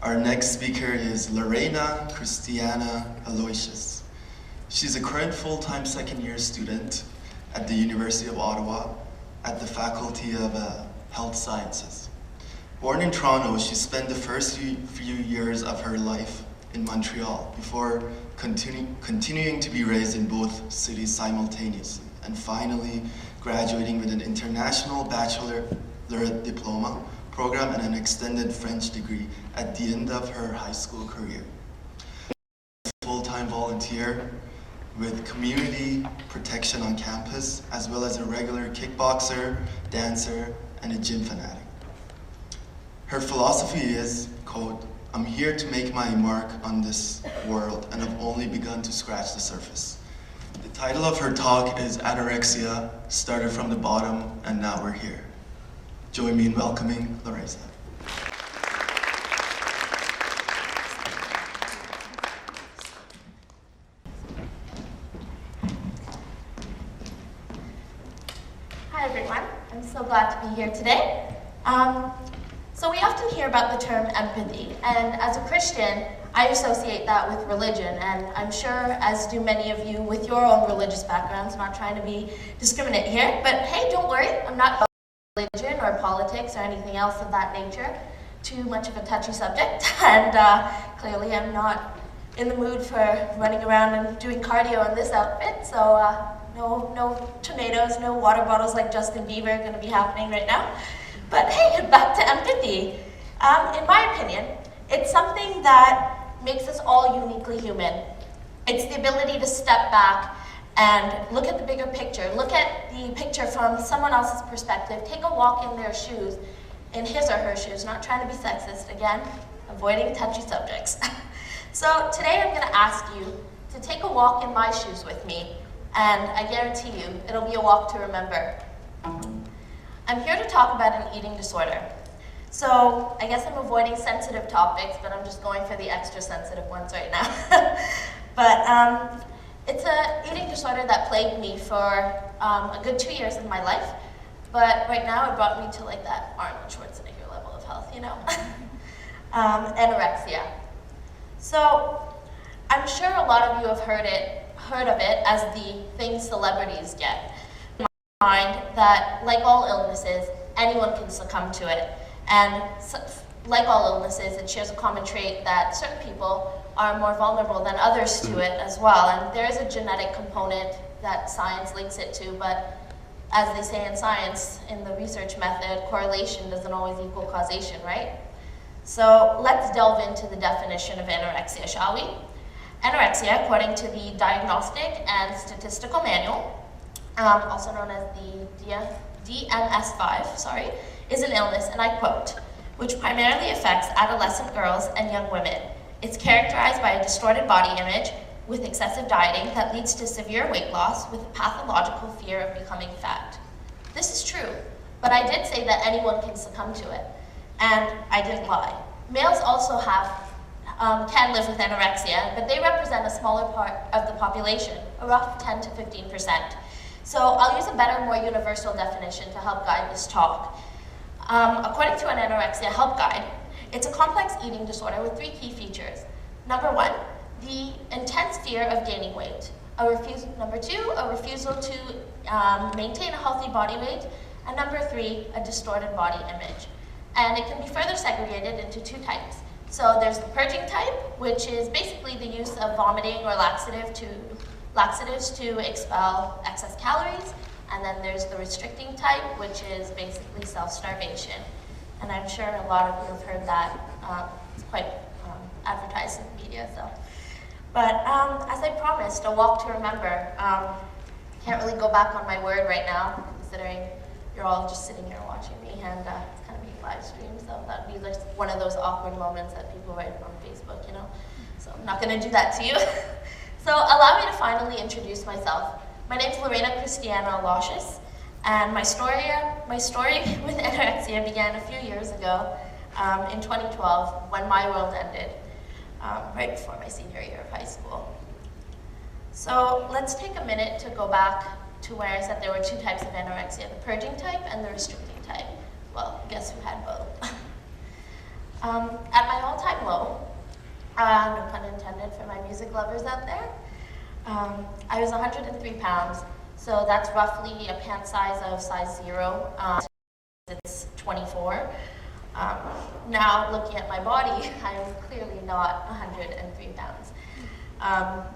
Our next speaker is Lareinaa Christiana Aloysious. She's a current full-time second-year student at the University of Ottawa at the Faculty of Health Sciences. Born in Toronto, she spent the first few years of her life in Montreal before continuing to be raised in both cities simultaneously, and finally graduating with an international baccalaureate diploma program and an extended French degree at the end of her high school career. Full-time volunteer with community protection on campus, as well as a regular kickboxer, dancer, and a gym fanatic. Her philosophy is, quote, "I'm here to make my mark on this world and I've only begun to scratch the surface." The title of her talk is Anorexia, Started from the Bottom and Now We're Here. Join me in welcoming Lareinaa. Hi everyone, I'm so glad to be here today. So we often hear about the term empathy, and as a Christian, I associate that with religion, and I'm sure, as do many of you with your own religious backgrounds, not trying to be discriminate here, but hey, don't worry, I'm not about religion or politics or anything else of that nature. Too much of a touchy subject, and clearly I'm not in the mood for running around and doing cardio in this outfit, so no tomatoes, no water bottles like Justin Bieber are going to be happening right now. But hey, back to empathy. In my opinion, it's something that makes us all uniquely human. It's the ability to step back and look at the bigger picture, look at the picture from someone else's perspective, take a walk in their shoes, in his or her shoes, not trying to be sexist, again, avoiding touchy subjects. So today I'm going to ask you to take a walk in my shoes with me, and I guarantee you, it'll be a walk to remember. I'm here to talk about an eating disorder. So I guess I'm avoiding sensitive topics, but I'm just going for the extra sensitive ones right now. But it's an eating disorder that plagued me for a good 2 years of my life. But right now it brought me to like that Arnold Schwarzenegger level of health, you know? Anorexia. So I'm sure a lot of you have heard of it as the thing celebrities get. Mind that, like all illnesses, anyone can succumb to it. And like all illnesses, it shares a common trait that certain people are more vulnerable than others to it as well. And there is a genetic component that science links it to, but as they say in science, in the research method, correlation doesn't always equal causation, right? So let's delve into the definition of anorexia, shall we? Anorexia, according to the Diagnostic and Statistical Manual, also known as the DMS-5, is an illness, and I quote, which primarily affects adolescent girls and young women. It's characterized by a distorted body image with excessive dieting that leads to severe weight loss with a pathological fear of becoming fat. This is true, but I did say that anyone can succumb to it, and I didn't lie. Males also can live with anorexia, but they represent a smaller part of the population, a rough 10 to 15%. So I'll use a better, more universal definition to help guide this talk. According to an anorexia help guide, it's a complex eating disorder with 3 key features. Number 1, the intense fear of gaining weight. Number 2, a refusal to maintain a healthy body weight. And number 3, a distorted body image. And it can be further segregated into 2 types. So there's the purging type, which is basically the use of vomiting or laxatives to expel excess calories, and then there's the restricting type, which is basically self-starvation. And I'm sure a lot of you have heard that. It's quite advertised in the media. So, but as I promised, a walk to remember. Can't really go back on my word right now, considering you're all just sitting here watching me, and it's kind of being live streamed, so that'd be like one of those awkward moments that people write on Facebook, you know. So I'm not going to do that to you. So allow me to finally introduce myself. My name is Lareinaa Christiana Aloysious, and my story with anorexia began a few years ago in 2012 when my world ended, right before my senior year of high school. So let's take a minute to go back to where I said there were 2 types of anorexia, the purging type and the restricting type. Well, guess who had both? At my all-time am low, no pun intended for my music lovers out there. I was 103 pounds, so that's roughly a pant size of size 0. It's 24. Now, looking at my body, I'm clearly not 103 pounds.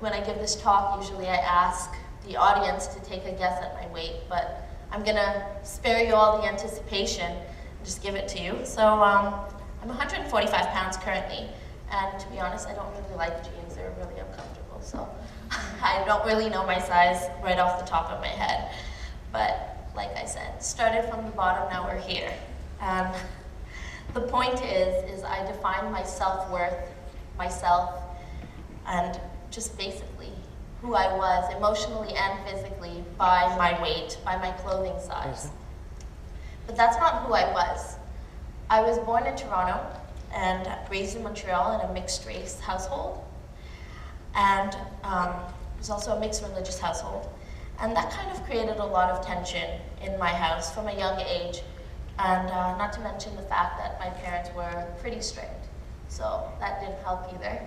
When I give this talk, usually I ask the audience to take a guess at my weight, but I'm gonna spare you all the anticipation and just give it to you. So I'm 145 pounds currently, and to be honest, I don't really like jeans. They're really uncomfortable, so I don't really know my size right off the top of my head. But like I said, started from the bottom, now we're here. And the point is I define my self-worth, myself, and just basically who I was emotionally and physically by my weight, by my clothing size. But that's not who I was. I was born in Toronto and raised in Montreal in a mixed race household. And it was also a mixed religious household. And that kind of created a lot of tension in my house from a young age. And not to mention the fact that my parents were pretty strict. So that didn't help either.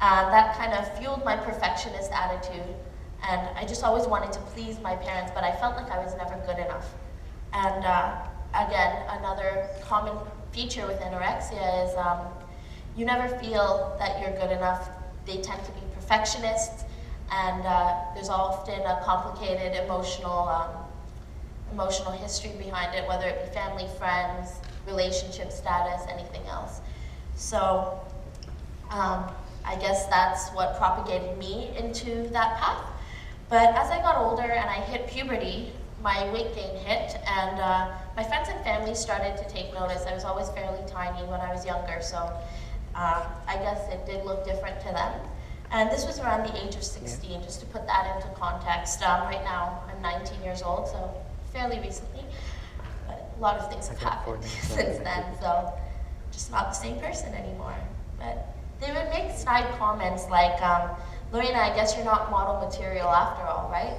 That kind of fueled my perfectionist attitude. And I just always wanted to please my parents, but I felt like I was never good enough. And again, another common feature with anorexia is you never feel that you're good enough. They tend to be perfectionists, and there's often a complicated emotional history behind it, whether it be family, friends, relationship status, anything else. So I guess that's what propagated me into that path. But as I got older and I hit puberty, my weight gain hit, and my friends and family started to take notice. I was always fairly tiny when I was younger, so I guess it did look different to them. And this was around the age of 16, just to put that into context. Right now, I'm 19 years old, so fairly recently. But a lot of things have happened since then, so just not the same person anymore. But they would make snide comments like, Lareinaa, I guess you're not model material after all, right?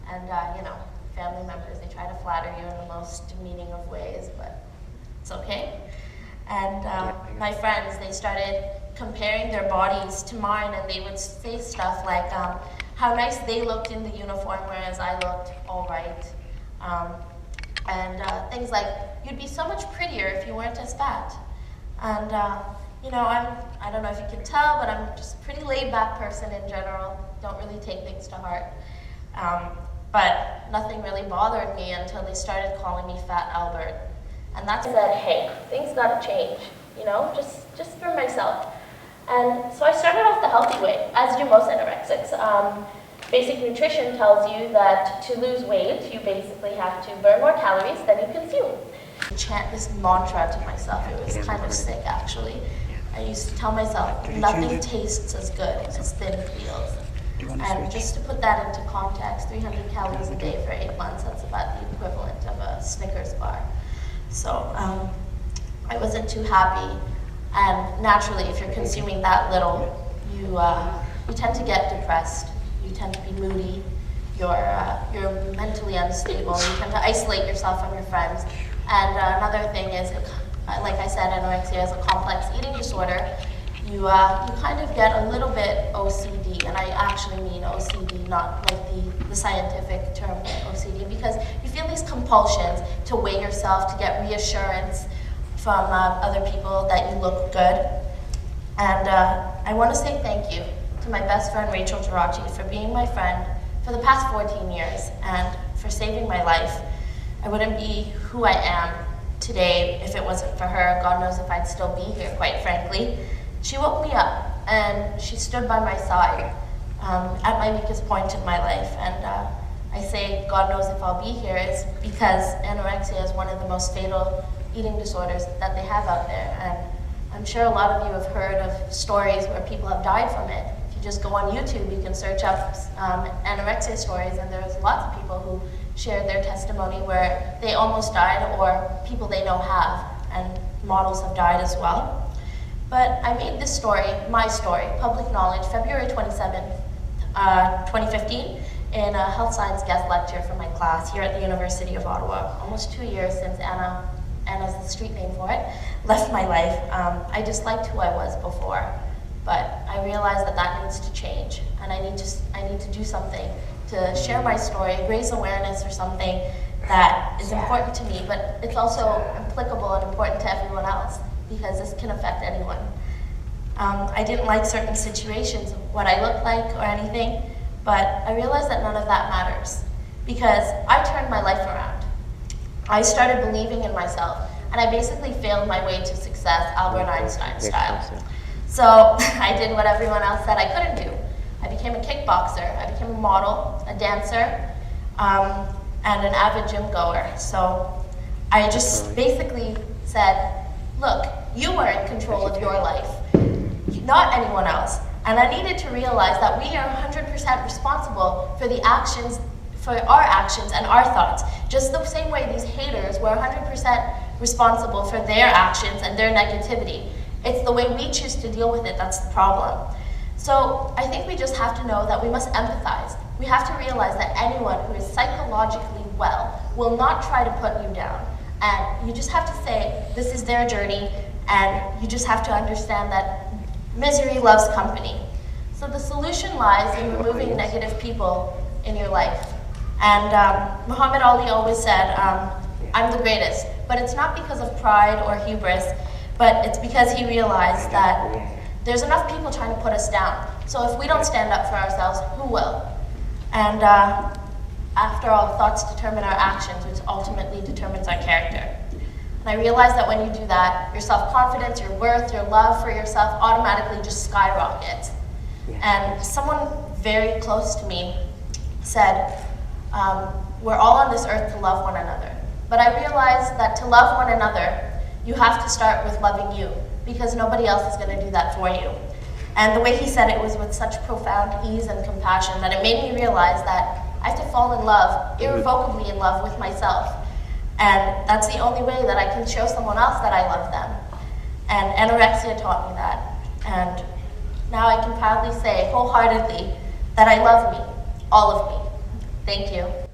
And, you know, family members, they try to flatter you in the most demeaning of ways, but it's okay. And my friends, they started comparing their bodies to mine, and they would say stuff like how nice they looked in the uniform, whereas I looked all right. And things like, you'd be so much prettier if you weren't as fat. And you know, I don't know if you can tell, but I'm just a pretty laid-back person in general. Don't really take things to heart. But nothing really bothered me until they started calling me Fat Albert. And that's when I said, hey, things gotta change, you know, just for myself. And so I started off the healthy way, as do most anorexics. Basic nutrition tells you that to lose weight, you basically have to burn more calories than you consume. I chant this mantra to myself. It was kind of sick, actually. I used to tell myself, nothing tastes as good as thin fields. And just to put that into context, 300 calories a day for 8 months, that's about the equivalent of a Snickers bar. So I wasn't too happy. And naturally, if you're consuming that little, you tend to get depressed. You tend to be moody. You're mentally unstable. You tend to isolate yourself from your friends. And another thing is, like I said, anorexia is a complex eating disorder. You kind of get a little bit OCD, and I actually mean OCD, not like the scientific term OCD, because you feel these compulsions to weigh yourself, to get reassurance from other people that you look good. And I want to say thank you to my best friend Rachel Geraci for being my friend for the past 14 years and for saving my life. I wouldn't be who I am today if it wasn't for her. God knows if I'd still be here, quite frankly. She woke me up and she stood by my side at my weakest point in my life. And I say God knows if I'll be here is because anorexia is one of the most fatal eating disorders that they have out there. And I'm sure a lot of you have heard of stories where people have died from it. If you just go on YouTube, you can search up anorexia stories, and there's lots of people who share their testimony where they almost died or people they know have, and models have died as well. But I made this story, my story, public knowledge, February 27th, 2015, in a health science guest lecture for my class here at the University of Ottawa, almost 2 years since Anna and as the street name for it, left my life, I disliked who I was before. But I realized that that needs to change, and I need to do something to share my story, raise awareness for something that is important to me, but it's also applicable and important to everyone else, because this can affect anyone. I didn't like certain situations, what I looked like or anything, but I realized that none of that matters, because I turned my life around. I started believing in myself, and I basically failed my way to success, Albert Einstein style. So I did what everyone else said I couldn't do. I became a kickboxer, I became a model, a dancer, and an avid gym goer. So I just basically said, look, you are in control of your life, not anyone else. And I needed to realize that we are 100% responsible for the actions, for our actions and our thoughts. Just the same way these haters were 100% responsible for their actions and their negativity. It's the way we choose to deal with it that's the problem. So I think we just have to know that we must empathize. We have to realize that anyone who is psychologically well will not try to put you down. And you just have to say, this is their journey, and you just have to understand that misery loves company. So the solution lies in removing negative people in your life. And Muhammad Ali always said, I'm the greatest. But it's not because of pride or hubris, but it's because he realized that there's enough people trying to put us down. So if we don't stand up for ourselves, who will? And after all, thoughts determine our actions, which ultimately determines our character. And I realized that when you do that, your self-confidence, your worth, your love for yourself automatically just skyrockets. And someone very close to me said, we're all on this earth to love one another. But I realized that to love one another, you have to start with loving you, because nobody else is going to do that for you. And the way he said it was with such profound ease and compassion that it made me realize that I have to fall in love, irrevocably in love with myself. And that's the only way that I can show someone else that I love them. And anorexia taught me that. And now I can proudly say wholeheartedly that I love me, all of me. Thank you.